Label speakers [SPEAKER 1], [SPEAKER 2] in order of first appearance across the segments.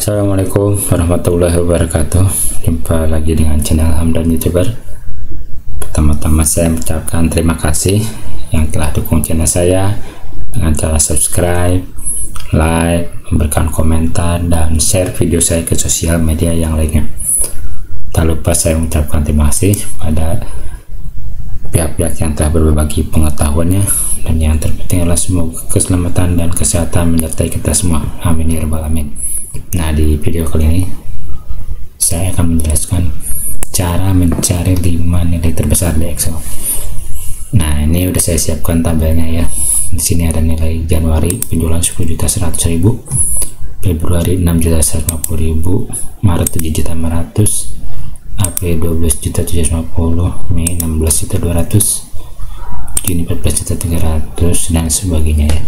[SPEAKER 1] Assalamualaikum warahmatullahi wabarakatuh. Jumpa lagi dengan channel Hamdan YouTuber. Pertama-tama saya mengucapkan terima kasih yang telah dukung channel saya dengan cara subscribe, like, memberikan komentar, dan share video saya ke sosial media yang lainnya. Tak lupa saya mengucapkan terima kasih pada pihak-pihak yang telah berbagi pengetahuannya, dan yang terpenting adalah semoga keselamatan dan kesehatan menyertai kita semua. Amin ya rabbal alamin. Nah, di video kali ini saya akan menjelaskan cara mencari 5 nilai terbesar di Excel. Nah, ini udah saya siapkan tabelnya ya. Di sini ada nilai Januari penjualan 10.100.000, Februari 6.150.000, Maret 7.500.000, April 12.750.000, Mei 16.200.000, Juni 14.300.000, dan sebagainya ya.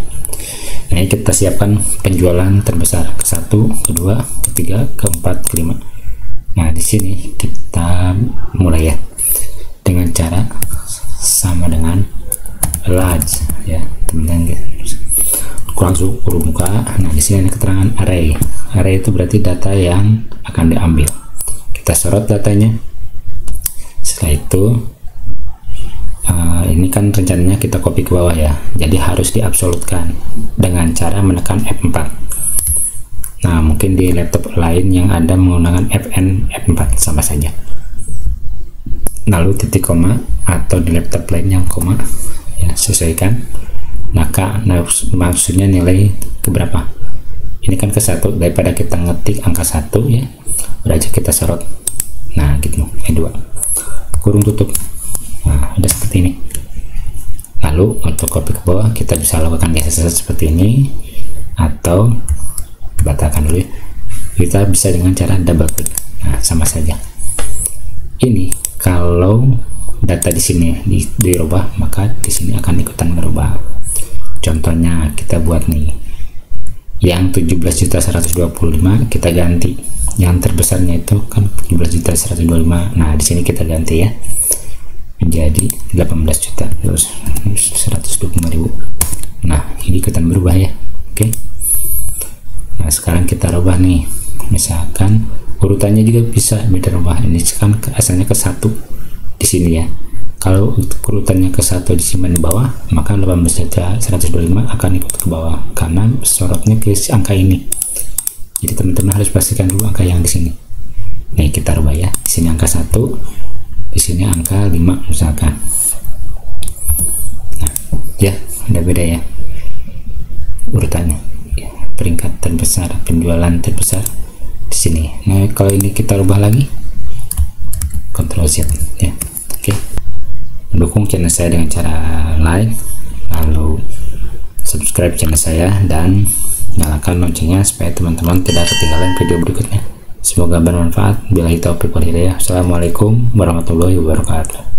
[SPEAKER 1] Ini kita siapkan penjualan terbesar ke-1, ke-2, ke-3, ke-4, ke-5. Nah, di sini kita mulai ya dengan cara sama dengan large ya, teman-teman. Langsung huruf muka. Nah, di sini ada keterangan array. Array itu berarti data yang akan diambil. Kita sorot datanya. Setelah itu ini kan rencananya kita copy ke bawah ya, jadi harus diabsolutkan dengan cara menekan F4. Nah, mungkin di laptop lain yang ada menggunakan Fn, F4 sama saja. Lalu titik koma, atau di laptop lain yang koma ya, sesuaikan. Nah, maksudnya nilai keberapa. Ini kan ke-1, daripada kita ngetik angka 1 ya, udah aja kita sorot. Nah gitu, E2 kurung tutup. Nah, udah seperti ini. Lalu untuk copy ke bawah kita bisa lakukan geser seperti ini, atau batalkan dulu ya. Kita bisa dengan cara double klik. Nah, sama saja. Ini kalau data di sini dirubah, maka di sini akan ikutan berubah. Contohnya kita buat nih, yang 17.125.000 kita ganti. Yang terbesarnya itu kan 17.125.000. Nah, di sini kita ganti ya menjadi 18 juta terus 125.000. Nah, ini ikutan berubah ya. Oke. Nah, sekarang kita rubah nih, misalkan urutannya juga bisa beda rubah. Ini kan asalnya ke-1 di sini ya. Kalau urutannya ke-1 disimpan di bawah, maka 18.125 akan ikut ke bawah karena sorotnya ke angka ini. Jadi teman-teman harus pastikan dulu angka yang di sini. Nih, kita rubah ya. Di sini angka 1, di sini angka 5 misalkan. Nah, ya udah beda ya urutannya ya, peringkat terbesar, penjualan terbesar di sini. Nah, kalau ini kita rubah lagi, Ctrl Z ya. Oke. Mendukung channel saya dengan cara like, lalu subscribe channel saya, dan nyalakan loncengnya supaya teman-teman tidak ketinggalan video berikutnya. Semoga bermanfaat. Billahi taufiq wal hidayah. Assalamualaikum warahmatullahi wabarakatuh.